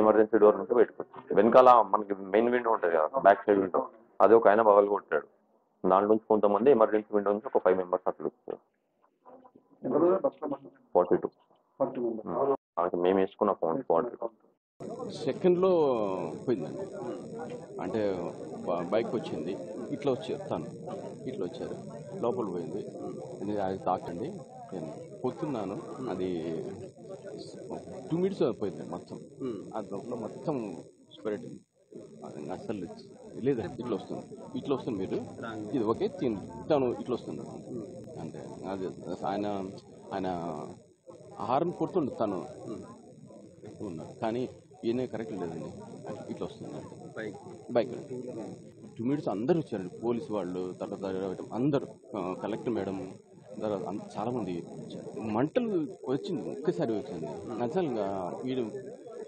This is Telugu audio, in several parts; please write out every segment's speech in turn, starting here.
ఎమర్జెన్సీ డోర్ నుంచి బయటకు వచ్చింది. వెనకాల మనకి మెయిన్ విండో ఉంటుంది కదా, బ్యాక్ సైడ్ విండో, అది ఒక ఆయన పగలు కొట్టాడు. దాంట్లో నుంచి కొంతమంది ఎమర్జెన్సీ విండో నుంచి ఒక 5 మెంబర్స్ అట్లా వచ్చారు. 42 మేము వేసుకున్న ఫోన్ 42 సెకండ్లో పోయిందండి. అంటే బైక్ వచ్చింది, ఇట్లా వచ్చారు, తను ఇట్లా వచ్చారు, లోపల పోయింది. అది తాకండి, నేను పొత్తున్నాను, అది 2 minutes పోయింది మొత్తం. ఆ లోపల మొత్తం స్ప్రెడ్ అసలు లేదండి. ఇట్లా వస్తుంది మీరు ఇది ఓకే తను ఇట్లా వస్తుంది అంటే అది ఆయన ఆయన హార్న్ కొడుతుండు తను ఉన్నారు, కానీ ఈయన కరెక్ట్ లేదండి. ఇట్లా వస్తుంది బైక్ 2 minutes అందరూ వచ్చారండి, పోలీసు వాళ్ళు, తర్వాత అందరూ, కలెక్టర్ మేడం, చాలా మంది మంటలు వచ్చింది, ఒక్కసారి వచ్చింది. నిజంగా వీడు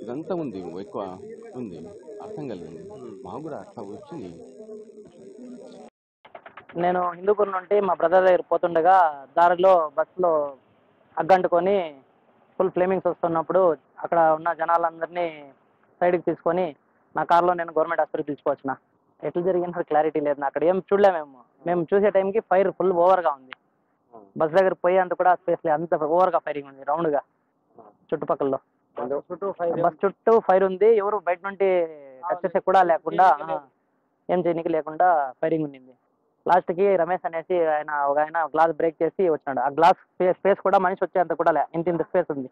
ఇదంతా ఉంది, ఎక్కువ ఉంది, అర్థం కాలేదండి మాకు కూడా అట్లా వచ్చింది. నేను హిందూపూర్ నుండి మా బ్రదర్ దగ్గర పోతుండగా దారిలో బస్సులో అగ్గంటుకొని ఫుల్ ఫ్లేమింగ్స్ వస్తున్నప్పుడు అక్కడ ఉన్న జనాలందరినీ సైడ్కి తీసుకొని నా కార్లో నేను గవర్నమెంట్ హాస్పిటల్కి తీసుకువచ్చిన. ఎట్లా జరిగిందో క్లారిటీ లేదు, అక్కడ ఏం చూడలేము. మేము చూసే టైంకి ఫైర్ ఫుల్ ఓవర్గా ఉంది. బస్ దగ్గర పోయేంత కూడా స్పేస్ లేదు, అంత ఓవర్గా ఫైరింగ్ ఉంది రౌండ్గా చుట్టుపక్కల. బస్ చుట్టూ ఫైర్ ఉంది, ఎవరు బయట నుండి టచ్ చేసే కూడా లేకుండా, ఏం చేయనికి లేకుండా ఫైరింగ్ ఉండింది. లాస్ట్కి రమేష్ అనేసి ఒక ఆయన గ్లాస్ బ్రేక్ చేసి వచ్చినాడు. ఆ గ్లాస్ స్పేస్ కూడా మనిషి వచ్చేంత కూడా లే, ఇంత స్పేస్ ఉంది.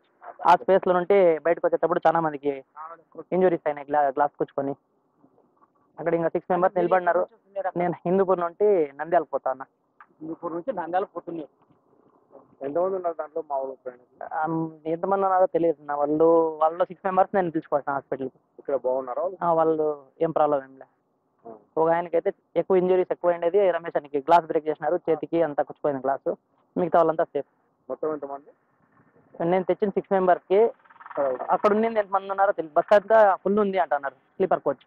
ఆ స్పేస్లో నుండి బయటకు వచ్చేటప్పుడు చాలా మందికి ఇంజురీస్ అయినాయి, గ్లాస్ కూర్చుకొని. అక్కడ ఇంకా 6 మెంబర్స్ నిలబడినారు. నేను హిందూపూర్ నుండి నంద్యాలకు పోతా ఉన్నా. హిందూపూర్ నుంచి నంద్యాల పోతుంది. ఎంతమంది ఉన్నారు దాంట్లో మామూలు? ఎంతమంది ఉన్నారో తెలియదు. వాళ్ళు 6 మెంబర్స్ నేను తీసుకొస్తాను హాస్పిటల్కి. ఇక్కడ బాగున్నారా వాళ్ళు? ఏం ప్రాబ్లం ఏం లేదు. ఒక ఆయనకైతే ఎక్కువ ఇంజురీస్ ఎక్కువ ఉండేది, రమేష్ అనికి గ్లాస్ బ్రేక్ చేసినారు, చేతికి అంతా కూర్చుపోయింది గ్లాసు. మిగతా వాళ్ళంతా సేఫ్. మొత్తం ఎంతమంది? నేను తెచ్చిన 6 మెంబర్స్కి అక్కడ ఉన్నది ఎంతమంది ఉన్నారో తెలియదు. బస్ అంతా ఫుల్ ఉంది అంటున్నారు, స్లీపర్ కోచ్.